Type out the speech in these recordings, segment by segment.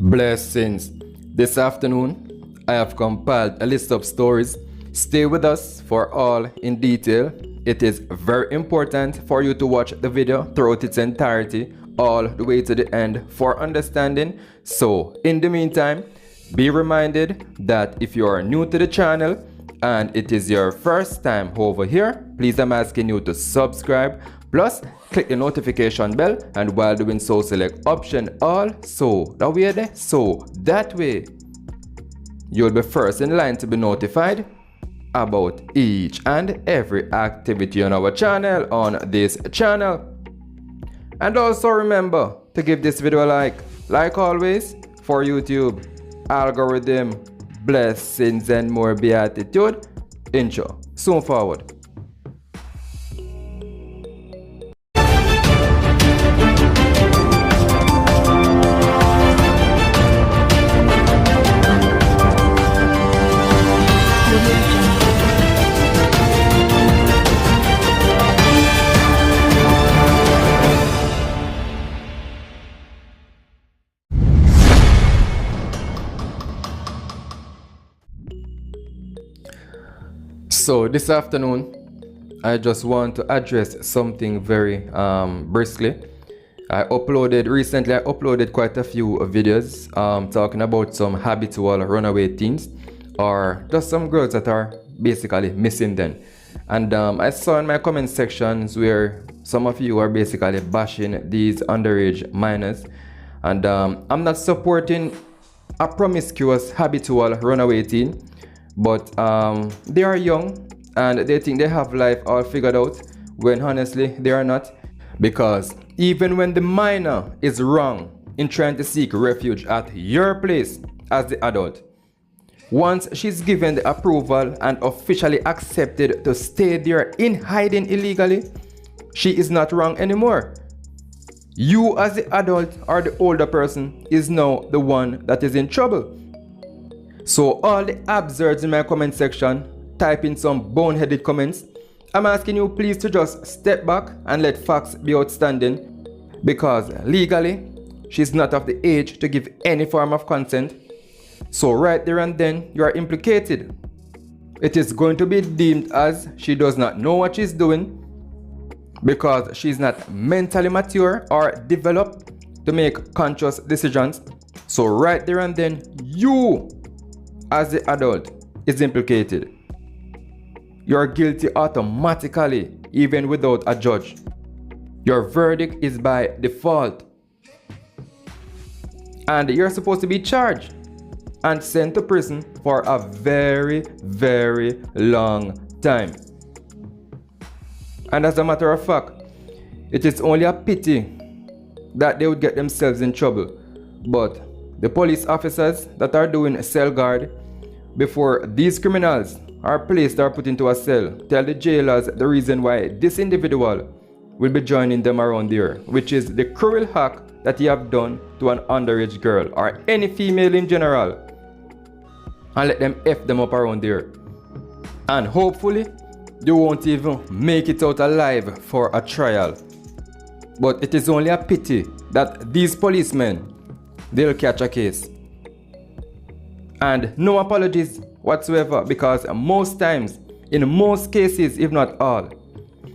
Blessings. This afternoon, I have compiled a list of stories. Stay with us for all in detail. It is very important for you to watch the video throughout its entirety, all the way to the end for understanding. So, in the meantime, be reminded that if you are new to the channel and it is your first time over here, please I'm asking you to subscribe. Plus, click the notification bell, and while doing so, select option all, so that way you'll be first in line to be notified about each and every activity on our channel, on this channel. And also remember to give this video a like always, for YouTube algorithm. Blessings and more beatitude. Intro soon forward. So this afternoon, I just want to address something very briskly. Recently I uploaded quite a few videos talking about some habitual runaway teens, or just some girls that are basically missing them. And I saw in my comment sections where some of you are basically bashing these underage minors. And I'm not supporting a promiscuous habitual runaway teen. But they are young and they think they have life all figured out, when honestly they are not. Because even when the minor is wrong in trying to seek refuge at your place as the adult, once she's given the approval and officially accepted to stay there in hiding illegally, she is not wrong anymore. You as the adult or the older person is now the one that is in trouble. So all the absurds in my comment section, type in some boneheaded comments. I'm asking you please to just step back and let facts be outstanding, because legally she's not of the age to give any form of consent. So right there and then you are implicated. It is going to be deemed as she does not know what she's doing, because she's not mentally mature or developed to make conscious decisions. So right there and then you as the adult is implicated. You're guilty automatically, even without a judge. Your verdict is by default. And you're supposed to be charged and sent to prison for a very, very long time. And as a matter of fact, it is only a pity that they would get themselves in trouble. But the police officers that are doing cell guard before these criminals are placed or put into a cell tell the jailers the reason why this individual will be joining them around there, which is the cruel hack that he have done to an underage girl or any female in general, and let them F them up around there. And hopefully they won't even make it out alive for a trial. But it is only a pity that these policemen, they'll catch a case. And no apologies whatsoever, because most times, in most cases, if not all,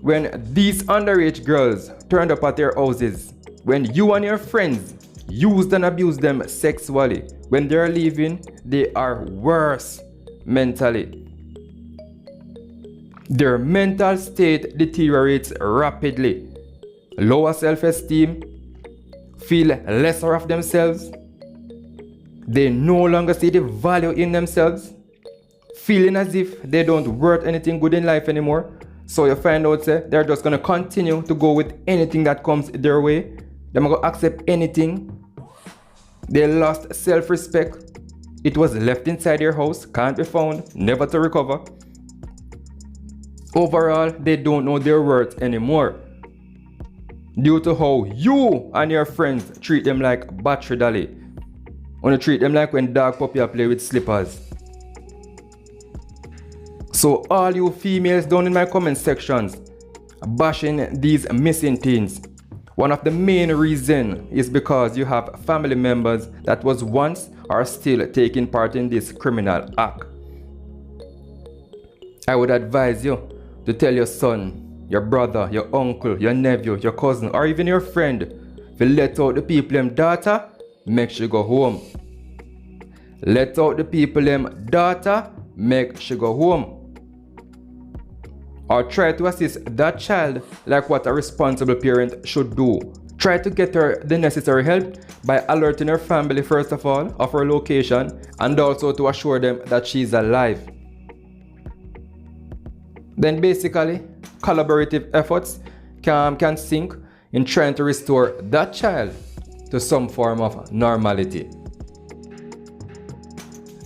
when these underage girls turned up at their houses, when you and your friends used and abused them sexually, when they're leaving, they are worse mentally. Their mental state deteriorates rapidly. Lower self-esteem, feel lesser of themselves. They no longer see the value in themselves, feeling as if they don't worth anything good in life anymore. So you find out they're just going to continue to go with anything that comes their way. They're going to accept anything. They lost self-respect. It was left inside their house, can't be found, never to recover. Overall, they don't know their worth anymore, due to how you and your friends treat them like battery dolly. When you treat them like when dog puppy play with slippers. So all you females down in my comment sections bashing these missing teens, One of the main reasons is because you have family members that was once or still taking part in this criminal act. I would advise you to tell your son, your brother, your uncle, your nephew, your cousin, or even your friend, if you let out the people them daughter, make sure you go home. Let out the people them daughter, make sure you go home. Or try to assist that child like what a responsible parent should do. Try to get her the necessary help by alerting her family first of all of her location, and also to assure them that she's alive. Then basically, collaborative efforts can sink in trying to restore that child to some form of normality.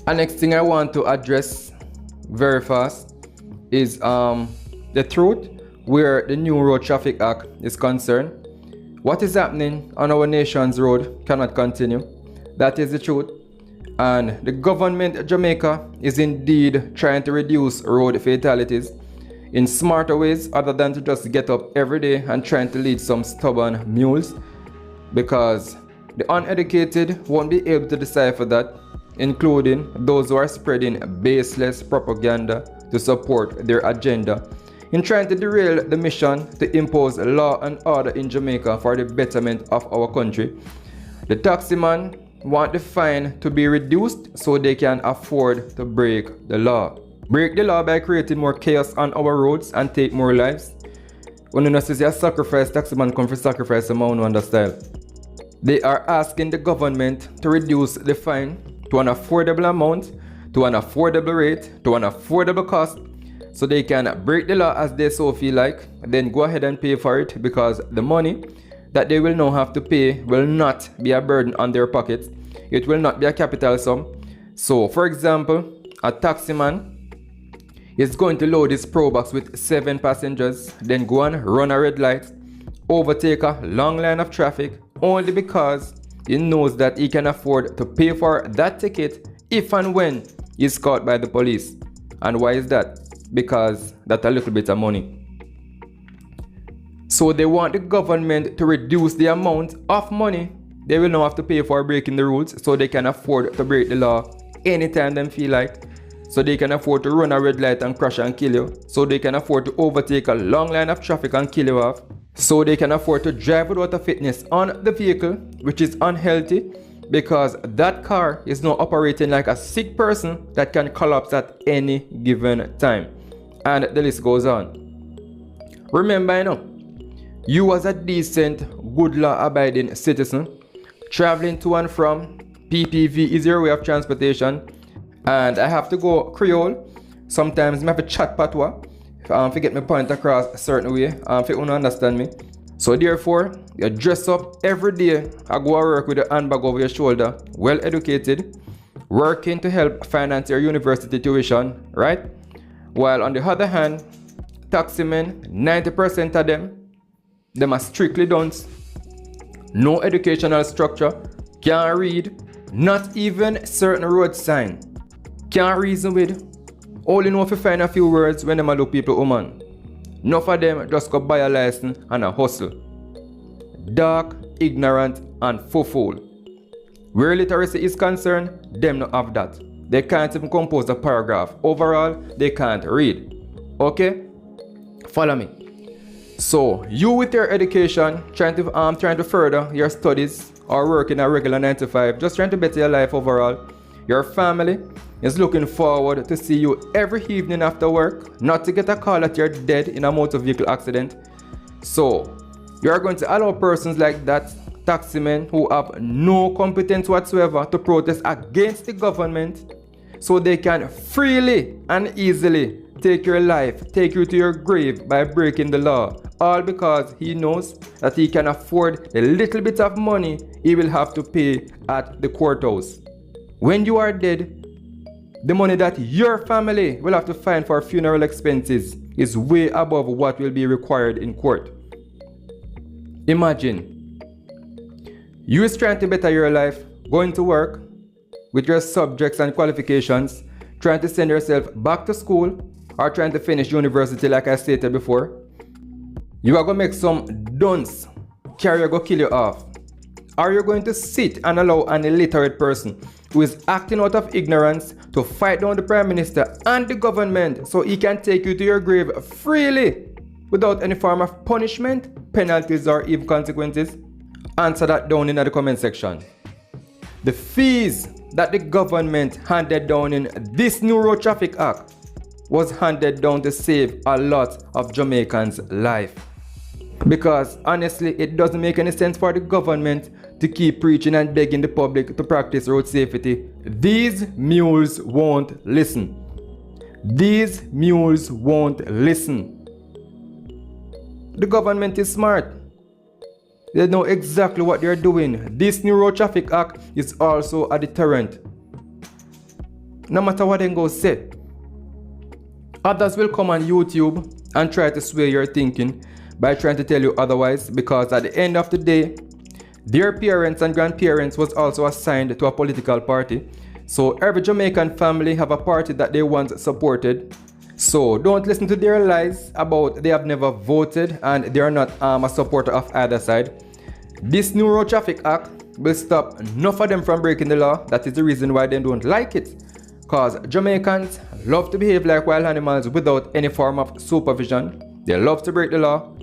And next thing I want to address very fast is the truth where the new Road Traffic Act is concerned. What is happening on our nation's road cannot continue. That is the truth. And the government of Jamaica is indeed trying to reduce road fatalities in smarter ways other than to just get up every day and trying to lead some stubborn mules, because the uneducated won't be able to decipher that, including those who are spreading baseless propaganda to support their agenda in trying to derail the mission to impose law and order in Jamaica for the betterment of our country. The taximen want the fine to be reduced so they can afford to break the law. Break the law by creating more chaos on our roads and take more lives. When you see a sacrifice, taximan come for sacrifice a man understand. They are asking the government to reduce the fine to an affordable amount, to an affordable rate, to an affordable cost, so they can break the law as they so feel like, then go ahead and pay for it, because the money that they will now have to pay will not be a burden on their pockets. It will not be a capital sum. So for example, a taximan is going to load his pro box with 7 passengers, then go and run a red light, overtake a long line of traffic, only because he knows that he can afford to pay for that ticket if and when he's caught by the police. And why is that? Because that's a little bit of money. So they want the government to reduce the amount of money they will now have to pay for breaking the rules, so they can afford to break the law anytime they feel like. So they can afford to run a red light and crash and kill you. So they can afford to overtake a long line of traffic and kill you off. So they can afford to drive without a fitness on the vehicle, which is unhealthy, because that car is now operating like a sick person that can collapse at any given time. And the list goes on. Remember, you as a decent, good law-abiding citizen, traveling to and from, PPV is your way of transportation, and I have to go Creole. Sometimes I have to chat patois, to get my point across a certain way, if you understand me. So therefore, you dress up every day, I go to work with a handbag over your shoulder, well educated, working to help finance your university tuition, right? While on the other hand, taximen, 90% of them are strictly dunce, no educational structure, can't read, not even certain road sign, can't reason with, only know if you find a few words when them a look people woman. Enough of them just go buy a license and a hustle. Dark, ignorant, and fool. Where literacy is concerned, them not have that. They can't even compose a paragraph. Overall, they can't read. Okay? Follow me. So, you with your education, trying to further your studies or working a regular 9 to 5, just trying to better your life overall. Your family is looking forward to see you every evening after work, not to get a call that you're dead in a motor vehicle accident. So, you are going to allow persons like that, taximen who have no competence whatsoever, to protest against the government, so they can freely and easily take your life, take you to your grave by breaking the law, all because he knows that he can afford the little bit of money he will have to pay at the courthouse. When you are dead, the money that your family will have to find for funeral expenses is way above what will be required in court. Imagine, you is trying to better your life, going to work with your subjects and qualifications, trying to send yourself back to school, or trying to finish university like I stated before. You are going to make some dunce carrier go kill you off? Are you going to sit and allow an illiterate person who is acting out of ignorance to fight down the Prime Minister and the government so he can take you to your grave freely without any form of punishment, penalties, or even consequences? Answer that down in the comment section. The fees that the government handed down in this new Road Traffic Act was handed down to save a lot of Jamaicans' life. Because honestly, it doesn't make any sense for the government to keep preaching and begging the public to practice road safety. These mules won't listen. These mules won't listen. The government is smart. They know exactly what they're doing. This new Road Traffic Act is also a deterrent. No matter what they go say, others will come on YouTube and try to sway your thinking by trying to tell you otherwise, because at the end of the day, their parents and grandparents was also assigned to a political party. So every Jamaican family have a party that they once supported. So don't listen to their lies about they have never voted and they are not a supporter of either side. This new Road Traffic Act will stop enough of them from breaking the law. That is the reason why they don't like it. Because Jamaicans love to behave like wild animals without any form of supervision. They love to break the law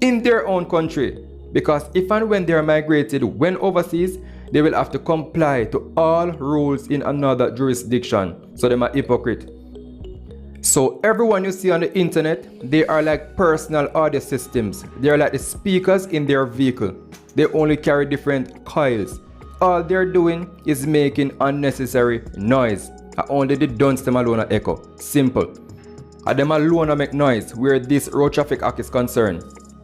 in their own country, because if and when they are migrated when overseas, they will have to comply to all rules in another jurisdiction. So they're a hypocrite. So everyone you see on the internet, they are like personal audio systems. They are like the speakers in their vehicle. They only carry different coils. All they're doing is making unnecessary noise. Only the dunce them alone echo. Simple. And them alone make noise where this Road Traffic Act is concerned.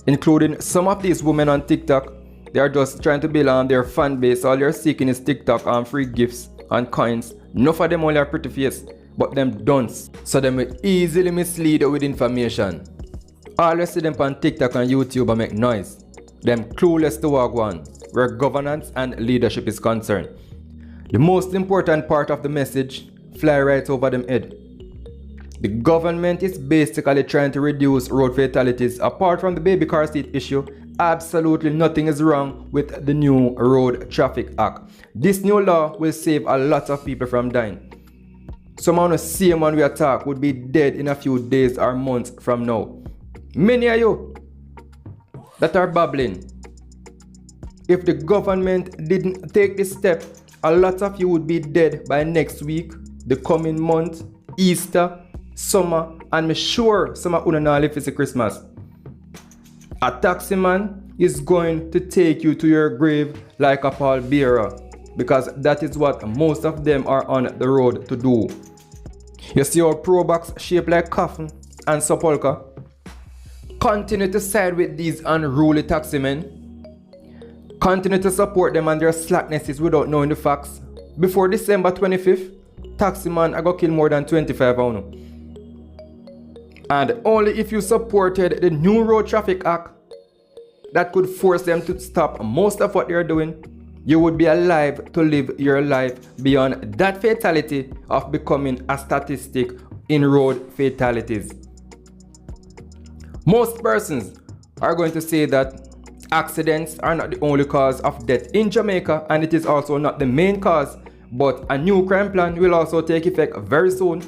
Including some of these women on TikTok. They are just trying to build on their fan base. All they're seeking is TikTok and free gifts and coins. None of them only are pretty face, but them dunce. So them will easily mislead with information. Always see them on TikTok and YouTube and make noise. Them clueless to walk one, where governance and leadership is concerned. The most important part of the message fly right over them head. The government is basically trying to reduce road fatalities. Apart from the baby car seat issue, absolutely nothing is wrong with the new Road Traffic Act. This new law will save a lot of people from dying. Someone who see man we attack would be dead in a few days or months from now. Many of you that are babbling, if the government didn't take this step, a lot of you would be dead by next week, the coming month, Easter, summer, and I'm sure some of you not live for Christmas. A taximan is going to take you to your grave like a pallbearer, because that is what most of them are on the road to do. You see our pro box shaped like coffin and sepulchre? Continue to side with these unruly taximen. Continue to support them and their slacknesses without knowing the facts. Before December 25th, taximan I got kill more than 25 of you. And only if you supported the new Road Traffic Act that could force them to stop most of what they're doing, you would be alive to live your life beyond that fatality of becoming a statistic in road fatalities. Most persons are going to say that accidents are not the only cause of death in Jamaica, and it is also not the main cause, but a new crime plan will also take effect very soon.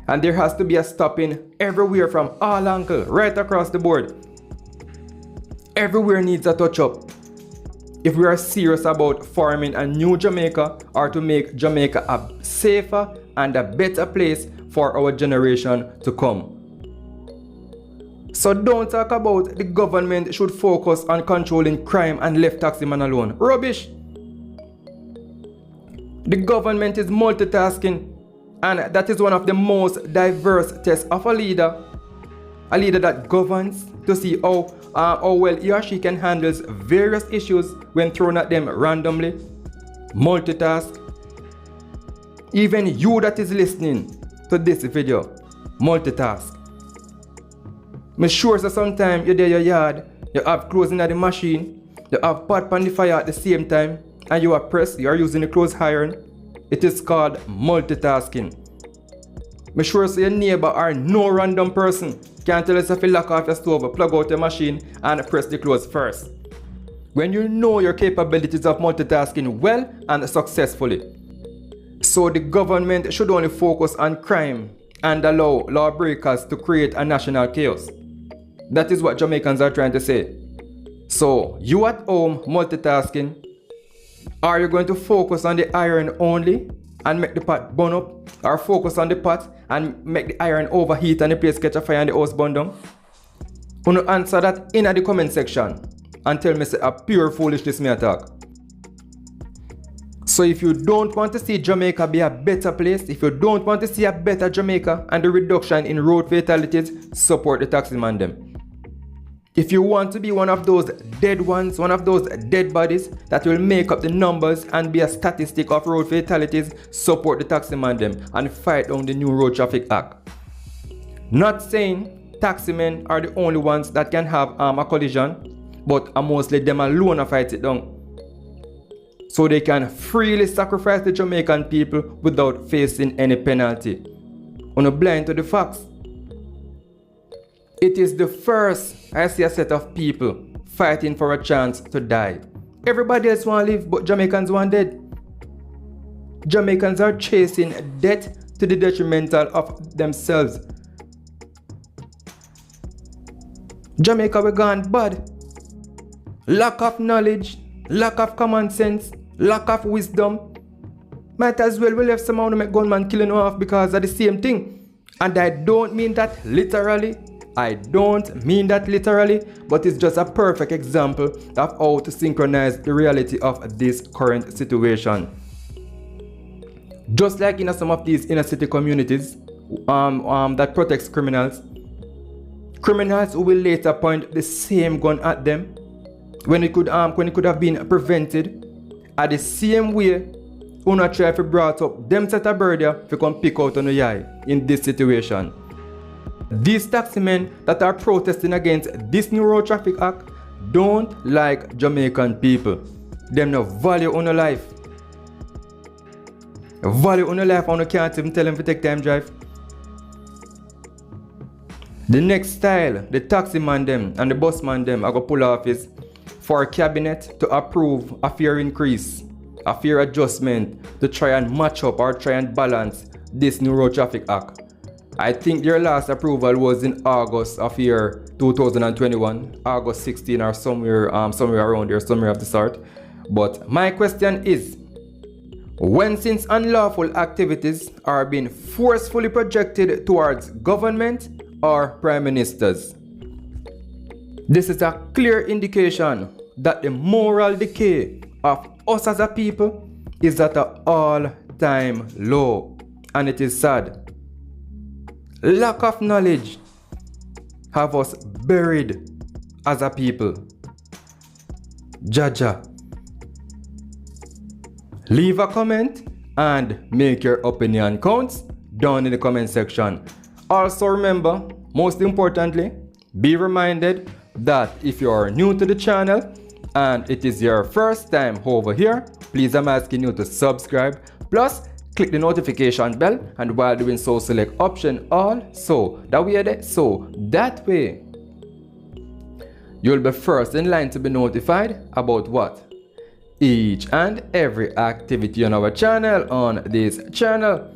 And there has to be a stopping everywhere from all angles, right across the board. Everywhere needs a touch up. If we are serious about forming a new Jamaica, or to make Jamaica a safer and a better place for our generation to come. So don't talk about the government should focus on controlling crime and left taximan alone. Rubbish! The government is multitasking, and that is one of the most diverse tests of a leader. A leader that governs to see how well he or she can handle various issues when thrown at them randomly. Multitask. Even you that is listening to this video, multitask. I'm sure that sometimes you're there in your yard, you have clothes in the machine, you have pot on the fire at the same time, and you are pressed, you are using the clothes iron. It is called multitasking. I'm sure so your neighbor are no random person. Can't tell us if you lock off your stove, plug out your machine and press the close first. When you know your capabilities of multitasking well and successfully. So the government should only focus on crime and allow lawbreakers to create a national chaos. That is what Jamaicans are trying to say. So you at home multitasking, are you going to focus on the iron only and make the pot burn up, or focus on the pot and make the iron overheat and the place catch a fire and the house burn down? You answer that in the comment section and tell me say a pure foolishness me attack. So if you don't want to see Jamaica be a better place, if you don't want to see a better Jamaica and the reduction in road fatalities, support the taximan them. If you want to be one of those dead ones, one of those dead bodies that will make up the numbers and be a statistic of road fatalities, support the taximan them and fight down the new Road Traffic Act. Not saying taximen are the only ones that can have a collision, but mostly them alone fight it down. So they can freely sacrifice the Jamaican people without facing any penalty. Blind to the facts. It is the first I see a set of people fighting for a chance to die. Everybody else want to live, but Jamaicans want dead. Jamaicans are chasing death to the detrimental of themselves. Jamaica we gone bad. Lack of knowledge, lack of common sense, lack of wisdom. Might as well we left someone to make gunman killing off because of the same thing. And I don't mean that literally. But it's just a perfect example of how to synchronize the reality of this current situation. Just like in some of these inner city communities that protects criminals who will later point the same gun at them when it could have been prevented, are the same way Una try to brought up them set a bird to come pick out on the eye in this situation. These taximen that are protesting against this new Road Traffic Act don't like Jamaican people. Them no value on life. Value on life and you can't even tell them to take time drive. The next style, the taximan them and the busman them are going to pull off is for cabinet to approve a fare increase, a fare adjustment to try and match up or try and balance this new Road Traffic Act. I think their last approval was in August of year 2021, August 16 or somewhere around there, somewhere of the sort. But my question is, when since unlawful activities are being forcefully projected towards government or prime ministers? This is a clear indication that the moral decay of us as a people is at an all-time low, and it is sad. Lack of knowledge have us buried as a people. Jaja. Leave a comment and make your opinion counts down in the comment section. Also remember, most importantly, be reminded that if you are new to the channel and it is your first time over here, please I'm asking you to subscribe. Plus, click the notification bell, and while doing so, select option all so that way you'll be first in line to be notified about what? Each and every activity on our channel, on this channel.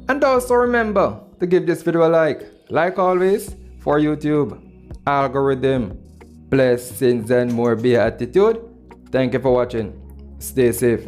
And also remember to give this video a like always for YouTube algorithm. Blessings and more beatitude. Thank you for watching. Stay safe.